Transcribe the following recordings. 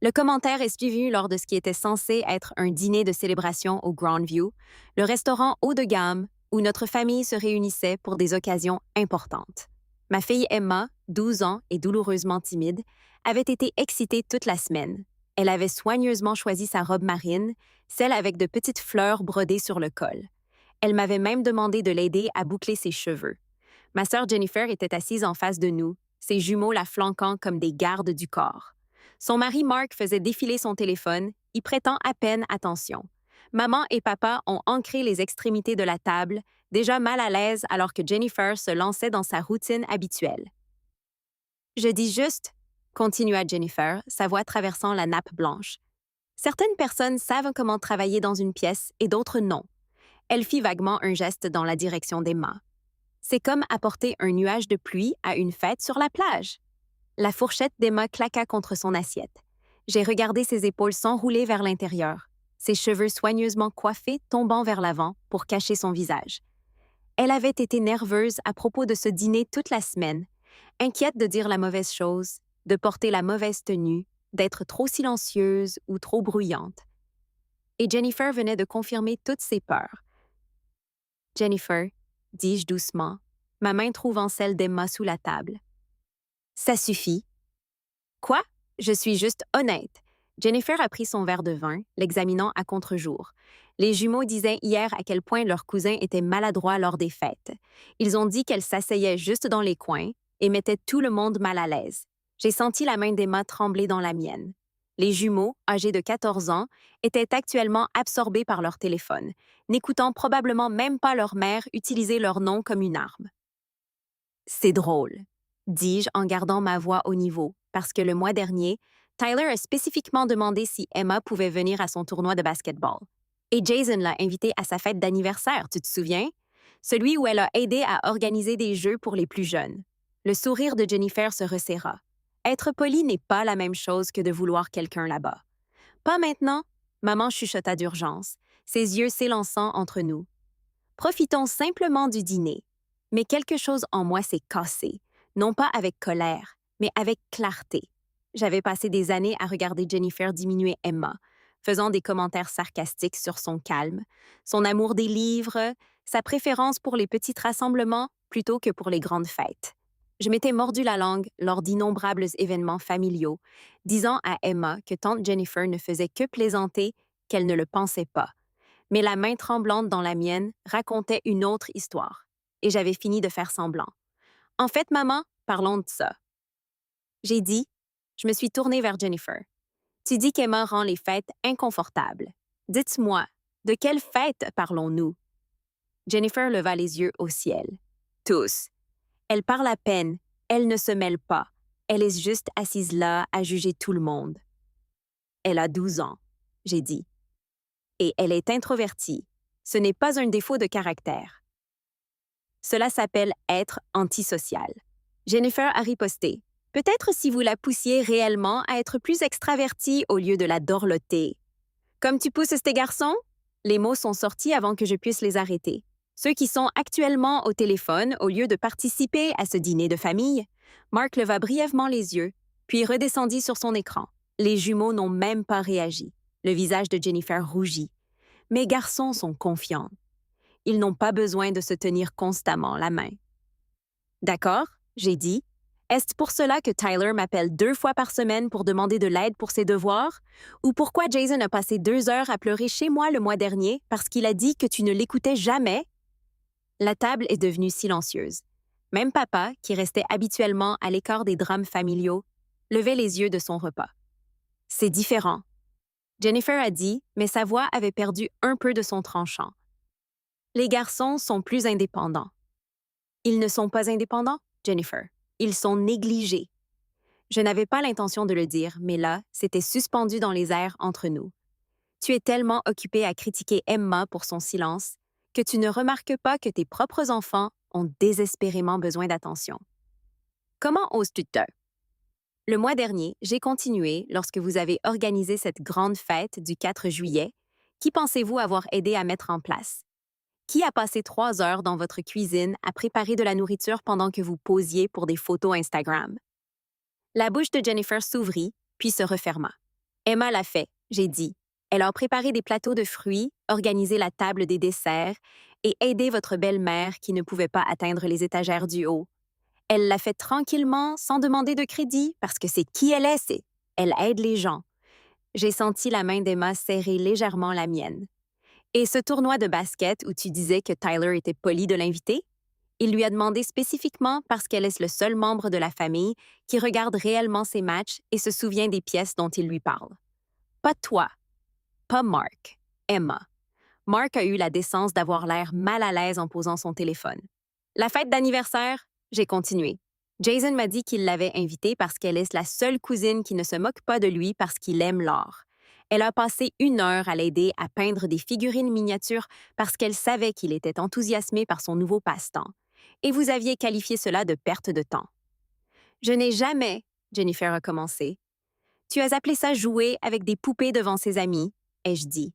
Le commentaire est suivi lors de ce qui était censé être un dîner de célébration au Grandview, le restaurant haut de gamme où notre famille se réunissait pour des occasions importantes. Ma fille Emma, 12 ans et douloureusement timide, avait été excitée toute la semaine. Elle avait soigneusement choisi sa robe marine, celle avec de petites fleurs brodées sur le col. Elle m'avait même demandé de l'aider à boucler ses cheveux. Ma sœur Jennifer était assise en face de nous, ses jumeaux la flanquant comme des gardes du corps. Son mari Mark faisait défiler son téléphone, y prêtant à peine attention. Maman et papa ont ancré les extrémités de la table, déjà mal à l'aise alors que Jennifer se lançait dans sa routine habituelle. Je dis juste, continua Jennifer, sa voix traversant la nappe blanche. Certaines personnes savent comment travailler dans une pièce et d'autres non. Elle fit vaguement un geste dans la direction d'Emma. C'est comme apporter un nuage de pluie à une fête sur la plage. La fourchette d'Emma claqua contre son assiette. J'ai regardé ses épaules s'enrouler vers l'intérieur, ses cheveux soigneusement coiffés tombant vers l'avant pour cacher son visage. Elle avait été nerveuse à propos de ce dîner toute la semaine, inquiète de dire la mauvaise chose, de porter la mauvaise tenue, d'être trop silencieuse ou trop bruyante. Et Jennifer venait de confirmer toutes ses peurs. Jennifer, dis-je doucement, ma main trouvant celle d'Emma sous la table. Ça suffit. Quoi? Je suis juste honnête. Jennifer a pris son verre de vin, l'examinant à contre-jour. Les jumeaux disaient hier à quel point leur cousin était maladroit lors des fêtes. Ils ont dit qu'elle s'asseyait juste dans les coins et mettait tout le monde mal à l'aise. J'ai senti la main d'Emma trembler dans la mienne. Les jumeaux, âgés de 14 ans, étaient actuellement absorbés par leur téléphone, n'écoutant probablement même pas leur mère utiliser leur nom comme une arme. C'est drôle, dis-je en gardant ma voix au niveau, parce que le mois dernier, Tyler a spécifiquement demandé si Emma pouvait venir à son tournoi de basketball. Et Jason l'a invitée à sa fête d'anniversaire, tu te souviens? Celui où elle a aidé à organiser des jeux pour les plus jeunes. Le sourire de Jennifer se resserra. Être poli n'est pas la même chose que de vouloir quelqu'un là-bas. Pas maintenant, maman chuchota d'urgence, ses yeux s'élançant entre nous. Profitons simplement du dîner. Mais quelque chose en moi s'est cassé, non pas avec colère, mais avec clarté. J'avais passé des années à regarder Jennifer diminuer Emma, faisant des commentaires sarcastiques sur son calme, son amour des livres, sa préférence pour les petits rassemblements plutôt que pour les grandes fêtes. Je m'étais mordu la langue lors d'innombrables événements familiaux, disant à Emma que tante Jennifer ne faisait que plaisanter, qu'elle ne le pensait pas. Mais la main tremblante dans la mienne racontait une autre histoire, et j'avais fini de faire semblant. En fait, maman, parlons de ça. J'ai dit, je me suis tournée vers Jennifer. Tu dis qu'Emma rend les fêtes inconfortables. Dites-moi, de quelle fête parlons-nous? Jennifer leva les yeux au ciel. Tous. Elle parle à peine, elle ne se mêle pas. Elle est juste assise là à juger tout le monde. Elle a 12 ans, j'ai dit. Et elle est introvertie. Ce n'est pas un défaut de caractère. Cela s'appelle être antisocial. Jennifer a riposté. Peut-être si vous la poussiez réellement à être plus extravertie au lieu de la dorloter. Comme tu pousses tes garçons? Les mots sont sortis avant que je puisse les arrêter. Ceux qui sont actuellement au téléphone au lieu de participer à ce dîner de famille. Mark leva brièvement les yeux, puis redescendit sur son écran. Les jumeaux n'ont même pas réagi. Le visage de Jennifer rougit. Mes garçons sont confiants. Ils n'ont pas besoin de se tenir constamment la main. D'accord, j'ai dit. Est-ce pour cela que Tyler m'appelle 2 fois par semaine pour demander de l'aide pour ses devoirs? Ou pourquoi Jason a passé 2 heures à pleurer chez moi le mois dernier parce qu'il a dit que tu ne l'écoutais jamais? La table est devenue silencieuse. Même papa, qui restait habituellement à l'écart des drames familiaux, levait les yeux de son repas. C'est différent. Jennifer a dit, mais sa voix avait perdu un peu de son tranchant. Les garçons sont plus indépendants. Ils ne sont pas indépendants, Jennifer. Ils sont négligés. Je n'avais pas l'intention de le dire, mais là, c'était suspendu dans les airs entre nous. Tu es tellement occupée à critiquer Emma pour son silence que tu ne remarques pas que tes propres enfants ont désespérément besoin d'attention. Comment oses-tu te? Le mois dernier, j'ai continué lorsque vous avez organisé cette grande fête du 4 juillet. Qui pensez-vous avoir aidé à mettre en place? Qui a passé 3 heures dans votre cuisine à préparer de la nourriture pendant que vous posiez pour des photos Instagram? La bouche de Jennifer s'ouvrit, puis se referma. Emma l'a fait, j'ai dit. Elle a préparé des plateaux de fruits, organisé la table des desserts et aidé votre belle-mère qui ne pouvait pas atteindre les étagères du haut. Elle l'a fait tranquillement, sans demander de crédit, parce que c'est qui elle est, elle aide les gens. J'ai senti la main d'Emma serrer légèrement la mienne. Et ce tournoi de basket où tu disais que Tyler était poli de l'inviter? Il lui a demandé spécifiquement parce qu'elle est le seul membre de la famille qui regarde réellement ses matchs et se souvient des pièces dont il lui parle. Pas toi, pas Mark, Emma. Mark a eu la décence d'avoir l'air mal à l'aise en posant son téléphone. La fête d'anniversaire, j'ai continué. Jason m'a dit qu'il l'avait invitée parce qu'elle est la seule cousine qui ne se moque pas de lui parce qu'il aime l'art. Elle a passé 1 heure à l'aider à peindre des figurines miniatures parce qu'elle savait qu'il était enthousiasmé par son nouveau passe-temps. Et vous aviez qualifié cela de perte de temps. Je n'ai jamais, Jennifer a commencé. Tu as appelé ça jouer avec des poupées devant ses amis, ai-je dit.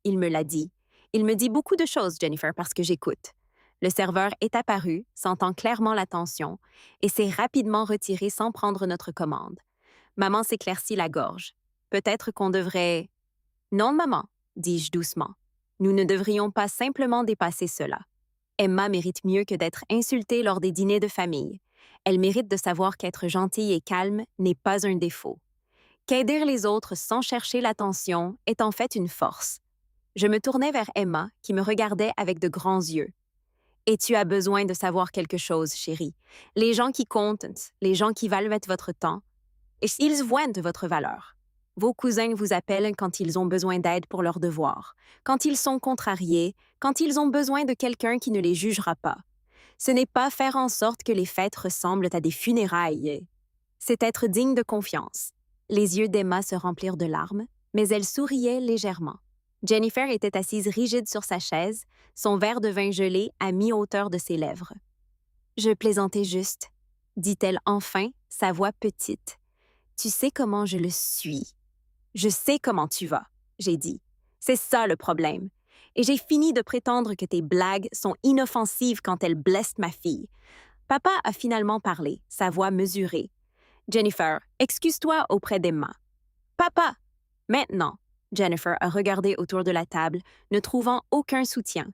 Il me l'a dit. Il me dit beaucoup de choses, Jennifer, parce que j'écoute. Le serveur est apparu, sentant clairement la tension, et s'est rapidement retiré sans prendre notre commande. Maman s'éclaircit la gorge. Peut-être qu'on devrait... Non, maman, dis-je doucement. Nous ne devrions pas simplement dépasser cela. Emma mérite mieux que d'être insultée lors des dîners de famille. Elle mérite de savoir qu'être gentille et calme n'est pas un défaut. Qu'aider les autres sans chercher l'attention est en fait une force. Je me tournai vers Emma, qui me regardait avec de grands yeux. Et tu as besoin de savoir quelque chose, chérie. Les gens qui comptent, les gens qui valent votre temps, et ils voient de votre valeur. Vos cousins vous appellent quand ils ont besoin d'aide pour leurs devoirs, quand ils sont contrariés, quand ils ont besoin de quelqu'un qui ne les jugera pas. Ce n'est pas faire en sorte que les fêtes ressemblent à des funérailles. C'est être digne de confiance. Les yeux d'Emma se remplirent de larmes, mais elle souriait légèrement. Jennifer était assise rigide sur sa chaise, son verre de vin gelé à mi-hauteur de ses lèvres. « Je plaisantais juste, » dit-elle enfin, sa voix petite. « Tu sais comment je le suis. »« Je sais comment tu vas, » j'ai dit. « C'est ça le problème. Et j'ai fini de prétendre que tes blagues sont inoffensives quand elles blessent ma fille. » Papa a finalement parlé, sa voix mesurée. « Jennifer, excuse-toi auprès d'Emma. »« Papa! » Maintenant, Jennifer a regardé autour de la table, ne trouvant aucun soutien.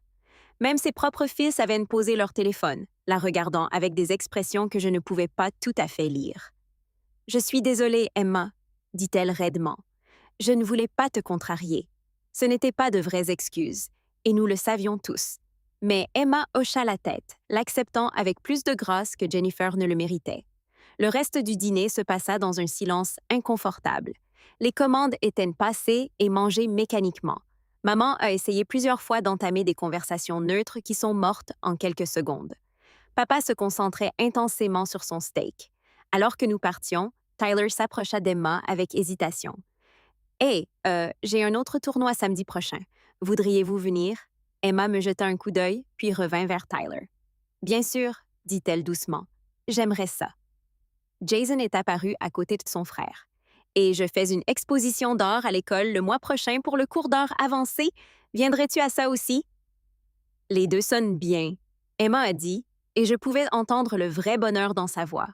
Même ses propres fils avaient posé leur téléphone, la regardant avec des expressions que je ne pouvais pas tout à fait lire. « Je suis désolée, Emma, » dit-elle raidement. « Je ne voulais pas te contrarier. Ce n'étaient pas de vraies excuses, et nous le savions tous. » Mais Emma hocha la tête, l'acceptant avec plus de grâce que Jennifer ne le méritait. Le reste du dîner se passa dans un silence inconfortable. Les commandes étaient passées et mangées mécaniquement. Maman a essayé plusieurs fois d'entamer des conversations neutres qui sont mortes en quelques secondes. Papa se concentrait intensément sur son steak. Alors que nous partions, Tyler s'approcha d'Emma avec hésitation. « Hey, j'ai un autre tournoi samedi prochain. Voudriez-vous venir? » Emma me jeta un coup d'œil, puis revint vers Tyler. « Bien sûr, » dit-elle doucement. « J'aimerais ça. » Jason est apparu à côté de son frère. « Et je fais une exposition d'art à l'école le mois prochain pour le cours d'art avancé. Viendrais-tu à ça aussi? » Les deux sonnent bien, Emma a dit, et je pouvais entendre le vrai bonheur dans sa voix.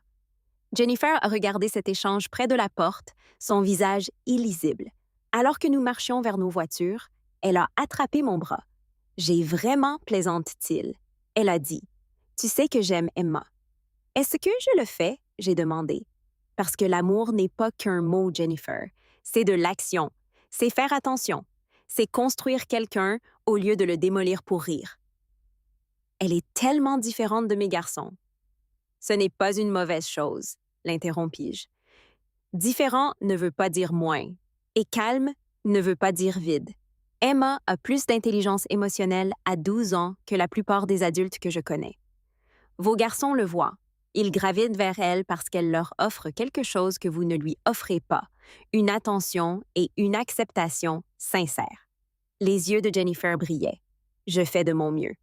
Jennifer a regardé cet échange près de la porte, son visage illisible. Alors que nous marchions vers nos voitures, elle a attrapé mon bras. « J'ai vraiment, plaisante-t-il. » Elle a dit. « Tu sais que j'aime Emma. » « Est-ce que je le fais? » j'ai demandé. Parce que l'amour n'est pas qu'un mot, Jennifer. C'est de l'action. C'est faire attention. C'est construire quelqu'un au lieu de le démolir pour rire. Elle est tellement différente de mes garçons. Ce n'est pas une mauvaise chose, l'interrompis-je. Différent ne veut pas dire moins, et calme ne veut pas dire vide. Emma a plus d'intelligence émotionnelle à 12 ans que la plupart des adultes que je connais. Vos garçons le voient. Ils gravitent vers elle parce qu'elle leur offre quelque chose que vous ne lui offrez pas, une attention et une acceptation sincères. Les yeux de Jennifer brillaient. Je fais de mon mieux.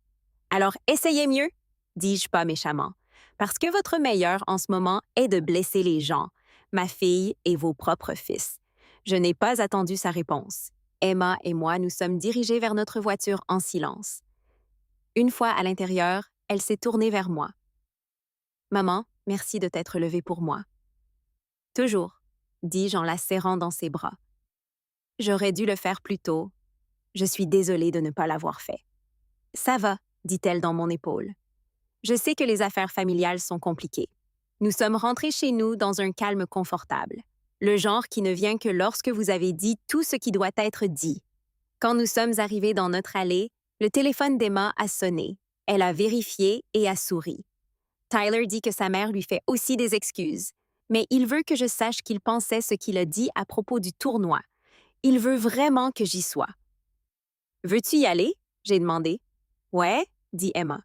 Alors essayez mieux, dis-je pas méchamment, parce que votre meilleur en ce moment est de blesser les gens, ma fille et vos propres fils. Je n'ai pas attendu sa réponse. Emma et moi nous sommes dirigés vers notre voiture en silence. Une fois à l'intérieur, elle s'est tournée vers moi. « Maman, merci de t'être levée pour moi. »« Toujours, » dis-je en la serrant dans ses bras. J'aurais dû le faire plus tôt. Je suis désolée de ne pas l'avoir fait. Ça va, dit-elle dans mon épaule. Je sais que les affaires familiales sont compliquées. Nous sommes rentrés chez nous dans un calme confortable, le genre qui ne vient que lorsque vous avez dit tout ce qui doit être dit. Quand nous sommes arrivés dans notre allée, le téléphone d'Emma a sonné. Elle a vérifié et a souri. Tyler dit que sa mère lui fait aussi des excuses, mais il veut que je sache qu'il pensait ce qu'il a dit à propos du tournoi. Il veut vraiment que j'y sois. Veux-tu y aller? J'ai demandé. Ouais, dit Emma.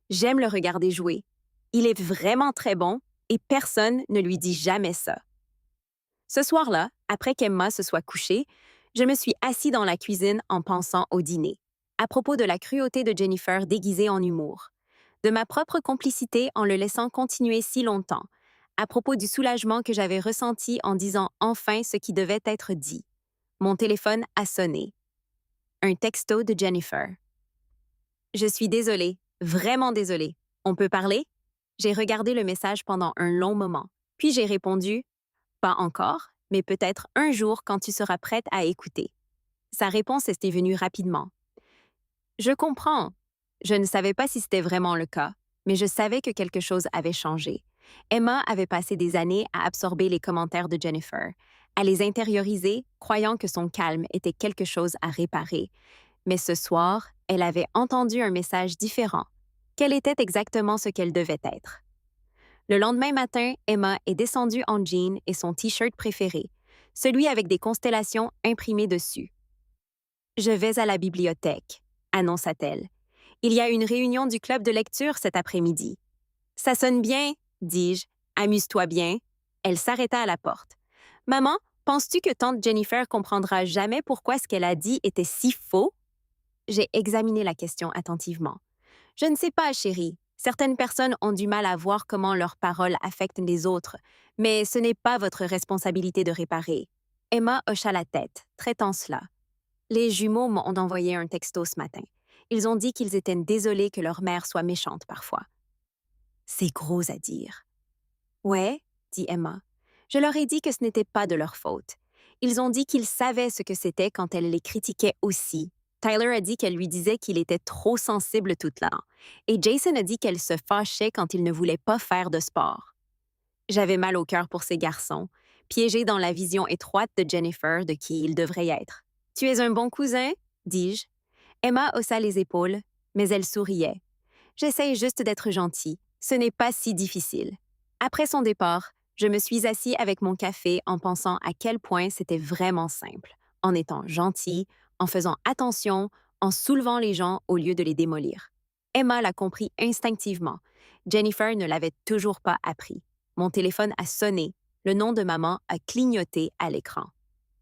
J'aime le regarder jouer. Il est vraiment très bon et personne ne lui dit jamais ça. Ce soir-là, après qu'Emma se soit couchée, je me suis assis dans la cuisine en pensant au dîner, à propos de la cruauté de Jennifer déguisée en humour, de ma propre complicité en le laissant continuer si longtemps, à propos du soulagement que j'avais ressenti en disant enfin ce qui devait être dit. Mon téléphone a sonné. Un texto de Jennifer. Je suis désolée, vraiment désolée. On peut parler? J'ai regardé le message pendant un long moment, puis j'ai répondu « Pas encore, mais peut-être un jour quand tu seras prête à écouter. » Sa réponse était venue rapidement. Je comprends. Je ne savais pas si c'était vraiment le cas, mais je savais que quelque chose avait changé. Emma avait passé des années à absorber les commentaires de Jennifer, à les intérioriser, croyant que son calme était quelque chose à réparer. Mais ce soir, elle avait entendu un message différent. Quel était exactement ce qu'elle devait être? Le lendemain matin, Emma est descendue en jean et son T-shirt préféré, celui avec des constellations imprimées dessus. « Je vais à la bibliothèque », annonça-t-elle. « Il y a une réunion du club de lecture cet après-midi. »« Ça sonne bien, dis-je. Amuse-toi bien. » Elle s'arrêta à la porte. « Maman, penses-tu que tante Jennifer comprendra jamais pourquoi ce qu'elle a dit était si faux? » J'ai examiné la question attentivement. « Je ne sais pas, chérie. Certaines personnes ont du mal à voir comment leurs paroles affectent les autres, mais ce n'est pas votre responsabilité de réparer. » Emma hocha la tête, traitant cela. Les jumeaux m'ont envoyé un texto ce matin. Ils ont dit qu'ils étaient désolés que leur mère soit méchante parfois. C'est gros à dire. Ouais, dit Emma. Je leur ai dit que ce n'était pas de leur faute. Ils ont dit qu'ils savaient ce que c'était quand elle les critiquait aussi. Tyler a dit qu'elle lui disait qu'il était trop sensible tout le temps. Et Jason a dit qu'elle se fâchait quand il ne voulait pas faire de sport. J'avais mal au cœur pour ces garçons, piégés dans la vision étroite de Jennifer de qui ils devraient être. « Tu es un bon cousin? » dis-je. Emma haussa les épaules, mais elle souriait. « J'essaye juste d'être gentille. Ce n'est pas si difficile. » Après son départ, je me suis assis avec mon café en pensant à quel point c'était vraiment simple, en étant gentille, en faisant attention, en soulevant les gens au lieu de les démolir. Emma l'a compris instinctivement. Jennifer ne l'avait toujours pas appris. Mon téléphone a sonné. Le nom de maman a clignoté à l'écran.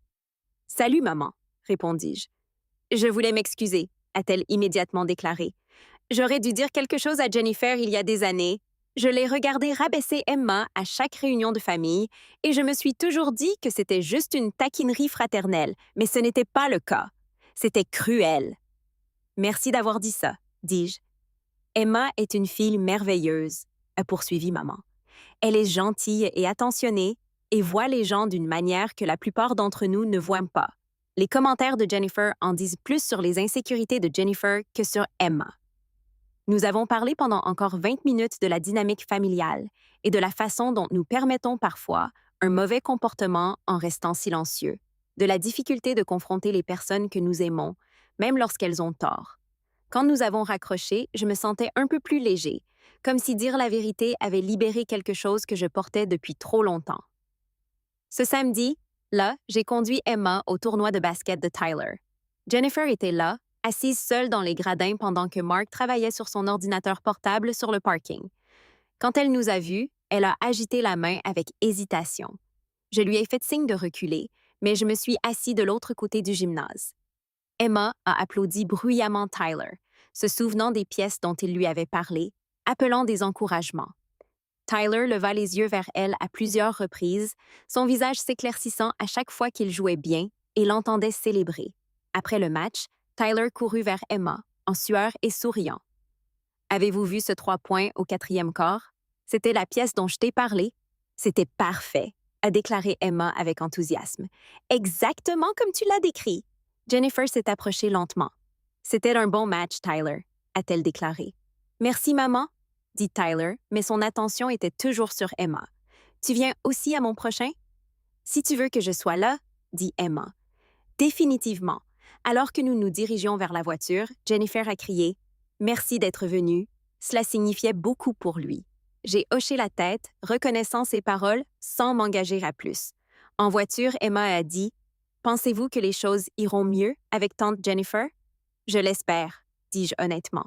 « Salut, maman, » répondis-je. « Je voulais m'excuser, » a-t-elle immédiatement déclaré. « J'aurais dû dire quelque chose à Jennifer il y a des années. Je l'ai regardée rabaisser Emma à chaque réunion de famille et je me suis toujours dit que c'était juste une taquinerie fraternelle, mais ce n'était pas le cas. C'était cruel. »« Merci d'avoir dit ça, » dis-je. « Emma est une fille merveilleuse, » a poursuivi maman. « Elle est gentille et attentionnée et voit les gens d'une manière que la plupart d'entre nous ne voient pas. Les commentaires de Jennifer en disent plus sur les insécurités de Jennifer que sur Emma. » Nous avons parlé pendant encore 20 minutes de la dynamique familiale et de la façon dont nous permettons parfois un mauvais comportement en restant silencieux, de la difficulté de confronter les personnes que nous aimons, même lorsqu'elles ont tort. Quand nous avons raccroché, je me sentais un peu plus léger, comme si dire la vérité avait libéré quelque chose que je portais depuis trop longtemps. Ce samedi, là, j'ai conduit Emma au tournoi de basket de Tyler. Jennifer était là, assise seule dans les gradins pendant que Mark travaillait sur son ordinateur portable sur le parking. Quand elle nous a vus, elle a agité la main avec hésitation. Je lui ai fait signe de reculer, mais je me suis assis de l'autre côté du gymnase. Emma a applaudi bruyamment Tyler, se souvenant des pièces dont il lui avait parlé, appelant des encouragements. Tyler leva les yeux vers elle à plusieurs reprises, son visage s'éclaircissant à chaque fois qu'il jouait bien et l'entendait célébrer. Après le match, Tyler courut vers Emma, en sueur et souriant. « Avez-vous vu ce 3 points au 4e quart? C'était la pièce dont je t'ai parlé. C'était parfait. a déclaré Emma avec enthousiasme. Exactement comme tu l'as décrit. Jennifer s'est approchée lentement. C'était un bon match, Tyler, a-t-elle déclaré. Merci, maman, dit Tyler, mais son attention était toujours sur Emma. Tu viens aussi à mon prochain? Si tu veux que je sois là, dit Emma. Définitivement. Alors que nous nous dirigions vers la voiture, Jennifer a crié « Merci d'être venu ». Cela signifiait beaucoup pour lui. J'ai hoché la tête, reconnaissant ses paroles, sans m'engager à plus. En voiture, Emma a dit « Pensez-vous que les choses iront mieux avec tante Jennifer? » « Je l'espère, dis-je honnêtement.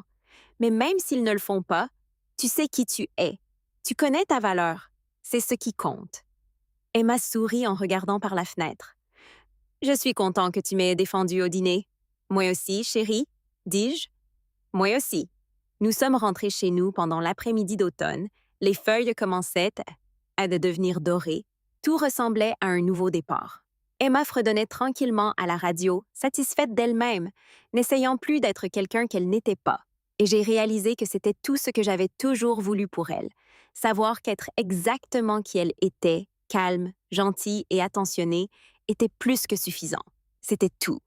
Mais même s'ils ne le font pas, tu sais qui tu es. Tu connais ta valeur. C'est ce qui compte. Emma sourit en regardant par la fenêtre. Je suis content que tu m'aies défendu au dîner. Moi aussi, chérie, dis-je. Moi aussi. Nous sommes rentrés chez nous pendant l'après-midi d'automne. Les feuilles commençaient à devenir dorées. Tout ressemblait à un nouveau départ. Emma fredonnait tranquillement à la radio, satisfaite d'elle-même, n'essayant plus d'être quelqu'un qu'elle n'était pas. Et j'ai réalisé que c'était tout ce que j'avais toujours voulu pour elle. Savoir qu'être exactement qui elle était, calme, gentille et attentionnée, était plus que suffisant. C'était tout.